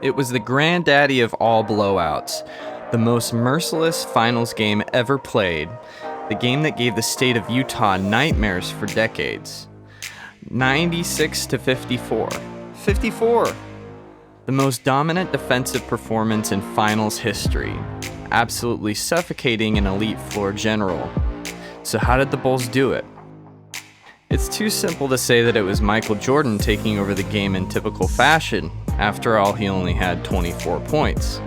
It was the granddaddy of all blowouts, the most merciless finals game ever played, the game that gave the state of Utah nightmares for decades. 96-54. 54! The most dominant defensive performance in finals history, absolutely suffocating an elite floor general. So how did the Bulls do it? It's too simple to say that it was Michael Jordan taking over the game in typical fashion. After all, he only had 24 points.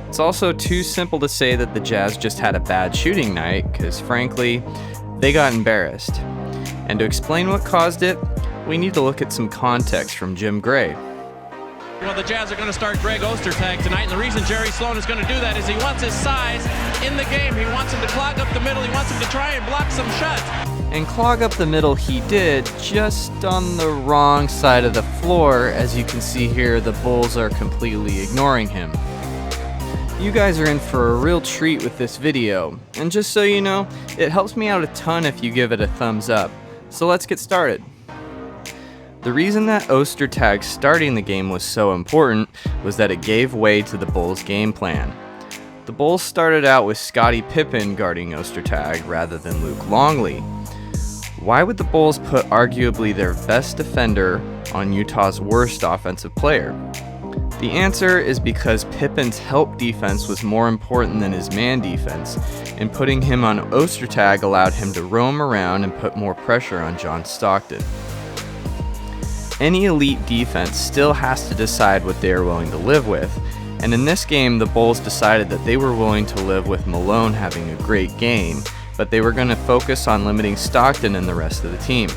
It's also too simple to say that the Jazz just had a bad shooting night, because frankly, they got embarrassed. And to explain what caused it, we need to look at some context from Jim Gray. Well, the Jazz are going to start Greg Ostertag tonight, and the reason Jerry Sloan is going to do that is he wants his size in the game. He wants him to clog up the middle. He wants him to try and block some shots. And clog up the middle he did, just on the wrong side of the floor. As you can see here, the Bulls are completely ignoring him. You guys are in for a real treat with this video, and just so you know, it helps me out a ton if you give it a thumbs up. So let's get started. The reason that Ostertag starting the game was so important was that it gave way to the Bulls' game plan. The Bulls started out with Scottie Pippen guarding Ostertag rather than Luke Longley. Why would the Bulls put arguably their best defender on Utah's worst offensive player? The answer is because Pippen's help defense was more important than his man defense, and putting him on Ostertag allowed him to roam around and put more pressure on John Stockton. Any elite defense still has to decide what they are willing to live with, and in this game the Bulls decided that they were willing to live with Malone having a great game, but they were going to focus on limiting Stockton and the rest of the team.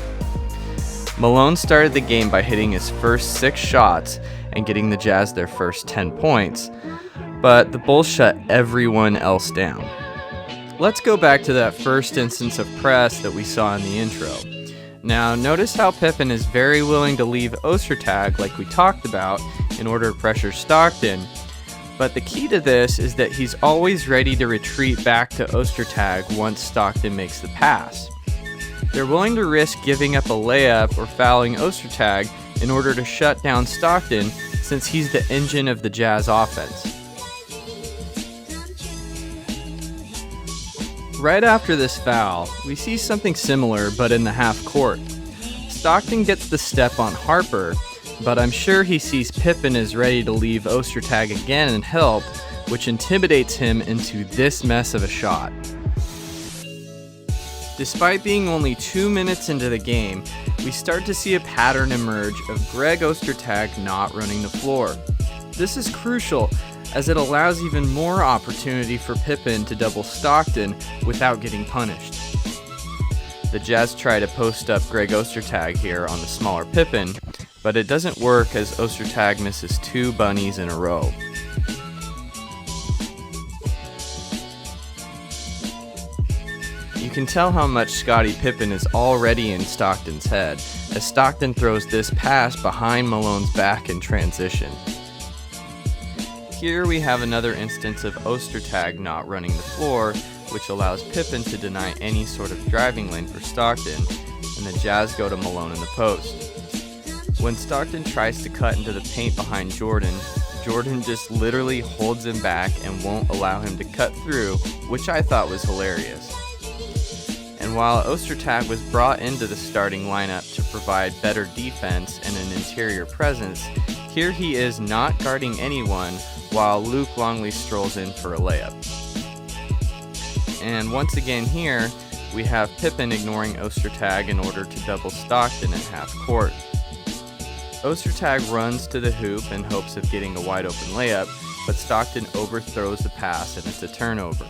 Malone started the game by hitting his first 6 shots and getting the Jazz their first 10 points, but the Bulls shut everyone else down. Let's go back to that first instance of press that we saw in the intro. Now, notice how Pippen is very willing to leave Ostertag, like we talked about, in order to pressure Stockton. But the key to this is that he's always ready to retreat back to Ostertag once Stockton makes the pass. They're willing to risk giving up a layup or fouling Ostertag in order to shut down Stockton, since he's the engine of the Jazz offense. Right after this foul, we see something similar but in the half court. Stockton gets the step on Harper, but I'm sure he sees Pippen is ready to leave Ostertag again and help, which intimidates him into this mess of a shot. Despite being only 2 minutes into the game, we start to see a pattern emerge of Greg Ostertag not running the floor. This is crucial, as it allows even more opportunity for Pippen to double Stockton without getting punished. The Jazz try to post up Greg Ostertag here on the smaller Pippen, but it doesn't work as Ostertag misses 2 bunnies in a row. You can tell how much Scottie Pippen is already in Stockton's head, as Stockton throws this pass behind Malone's back in transition. Here we have another instance of Ostertag not running the floor, which allows Pippen to deny any sort of driving lane for Stockton, and the Jazz go to Malone in the post. When Stockton tries to cut into the paint behind Jordan, Jordan just literally holds him back and won't allow him to cut through, which I thought was hilarious. And while Ostertag was brought into the starting lineup to provide better defense and an interior presence, here he is not guarding anyone while Luke Longley strolls in for a layup. And once again here, we have Pippen ignoring Ostertag in order to double Stockton at half court. Ostertag runs to the hoop in hopes of getting a wide open layup, but Stockton overthrows the pass and it's a turnover.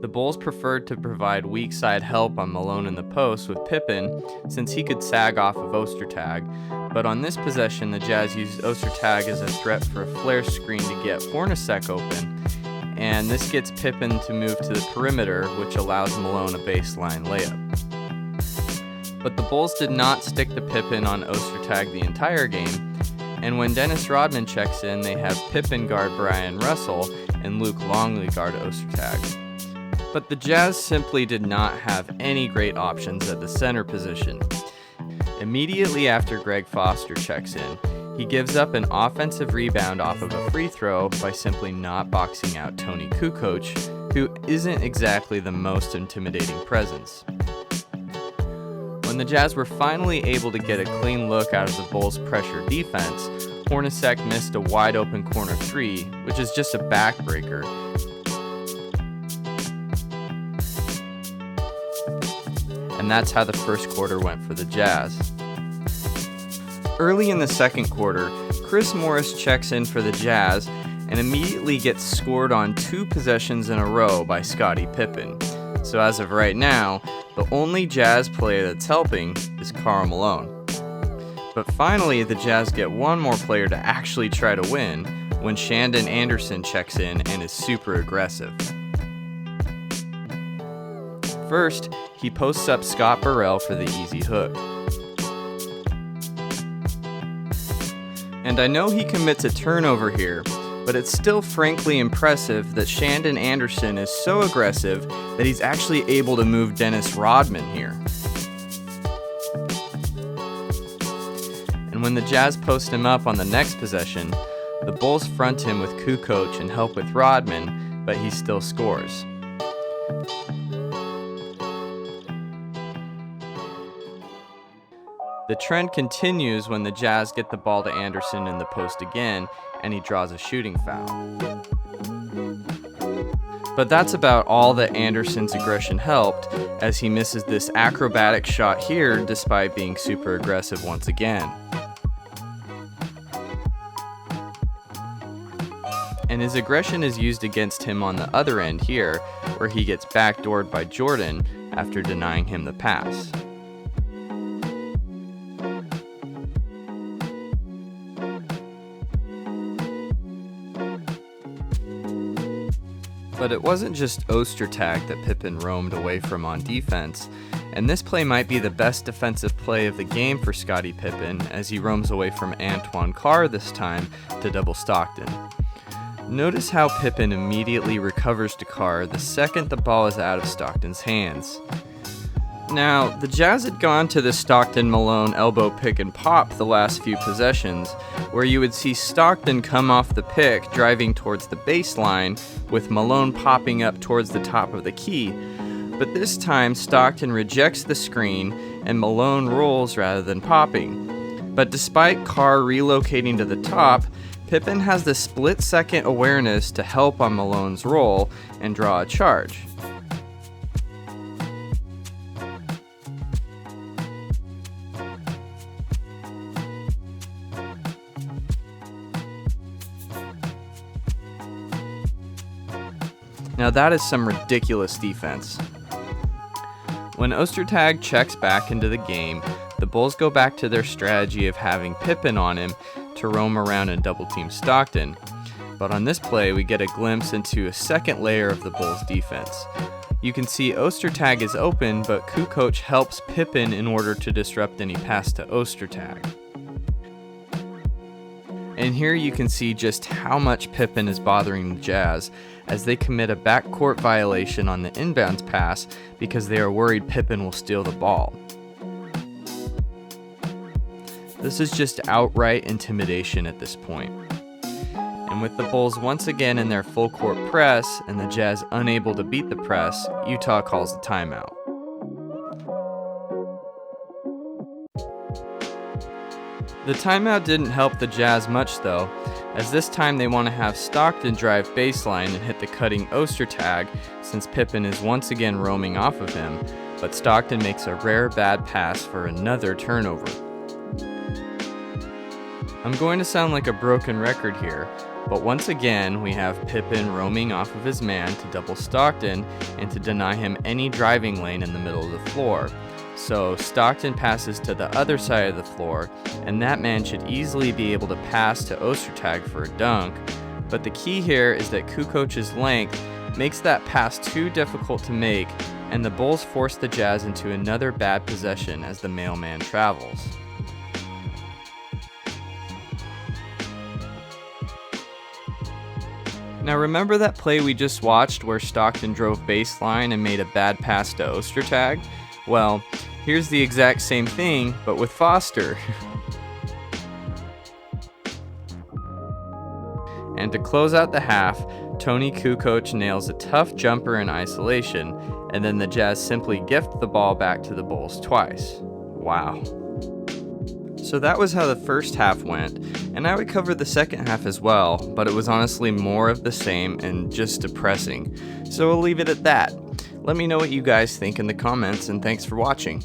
The Bulls preferred to provide weak side help on Malone in the post with Pippen, since he could sag off of Ostertag, but on this possession the Jazz used Ostertag as a threat for a flare screen to get Hornacek open, and this gets Pippen to move to the perimeter, which allows Malone a baseline layup. But the Bulls did not stick to Pippen on Ostertag the entire game, and when Dennis Rodman checks in, they have Pippen guard Brian Russell and Luke Longley guard Ostertag. But the Jazz simply did not have any great options at the center position. Immediately after Greg Foster checks in, He gives up an offensive rebound off of a free throw by simply not boxing out Tony Kukoc, who isn't exactly the most intimidating presence. When the Jazz were finally able to get a clean look out of the Bulls' pressure defense, Hornacek missed a wide-open corner three, which is just a backbreaker. And that's how the first quarter went for the Jazz. Early in the second quarter, Chris Morris checks in for the Jazz and immediately gets scored on 2 possessions in a row by Scottie Pippen. So as of right now, the only Jazz player that's helping is Karl Malone. But finally, the Jazz get one more player to actually try to win when Shandon Anderson checks in and is super aggressive. First, he posts up Scott Burrell for the easy hook. And I know he commits a turnover here, but it's still frankly impressive that Shandon Anderson is so aggressive that he's actually able to move Dennis Rodman here. And when the Jazz post him up on the next possession, the Bulls front him with Kukoc and help with Rodman, but he still scores. The trend continues when the Jazz get the ball to Anderson in the post again, and he draws a shooting foul. But that's about all that Anderson's aggression helped, as he misses this acrobatic shot here despite being super aggressive once again. And his aggression is used against him on the other end here, where he gets backdoored by Jordan after denying him the pass. But it wasn't just Ostertag that Pippen roamed away from on defense, and this play might be the best defensive play of the game for Scottie Pippen as he roams away from Antoine Carr this time to double Stockton. Notice how Pippen immediately recovers to Carr the second the ball is out of Stockton's hands. Now, the Jazz had gone to the Stockton-Malone elbow pick and pop the last few possessions, where you would see Stockton come off the pick driving towards the baseline, with Malone popping up towards the top of the key. But this time, Stockton rejects the screen, and Malone rolls rather than popping. But despite Carr relocating to the top, Pippen has the split-second awareness to help on Malone's roll and draw a charge. Now that is some ridiculous defense. When Ostertag checks back into the game, the Bulls go back to their strategy of having Pippen on him to roam around and double-team Stockton. But on this play, we get a glimpse into a second layer of the Bulls' defense. You can see Ostertag is open, but Kukoc helps Pippen in order to disrupt any pass to Ostertag. And here you can see just how much Pippen is bothering the Jazz as they commit a backcourt violation on the inbounds pass because they are worried Pippen will steal the ball. This is just outright intimidation at this point. And with the Bulls once again in their full court press and the Jazz unable to beat the press, Utah calls a timeout. The timeout didn't help the Jazz much though, as this time they want to have Stockton drive baseline and hit the cutting Ostertag since Pippen is once again roaming off of him, but Stockton makes a rare bad pass for another turnover. I'm going to sound like a broken record here, but once again we have Pippen roaming off of his man to double Stockton and to deny him any driving lane in the middle of the floor. So Stockton passes to the other side of the floor, and that man should easily be able to pass to Ostertag for a dunk. But the key here is that Kukoc's length makes that pass too difficult to make, and the Bulls force the Jazz into another bad possession as the mailman travels. Now remember that play we just watched where Stockton drove baseline and made a bad pass to Ostertag? Well, here's the exact same thing, but with Foster. And to close out the half, Tony Kukoc nails a tough jumper in isolation, and then the Jazz simply gift the ball back to the Bulls twice. Wow. So that was how the first half went, and I would cover the second half as well, but it was honestly more of the same and just depressing. So I'll leave it at that. Let me know what you guys think in the comments, and thanks for watching.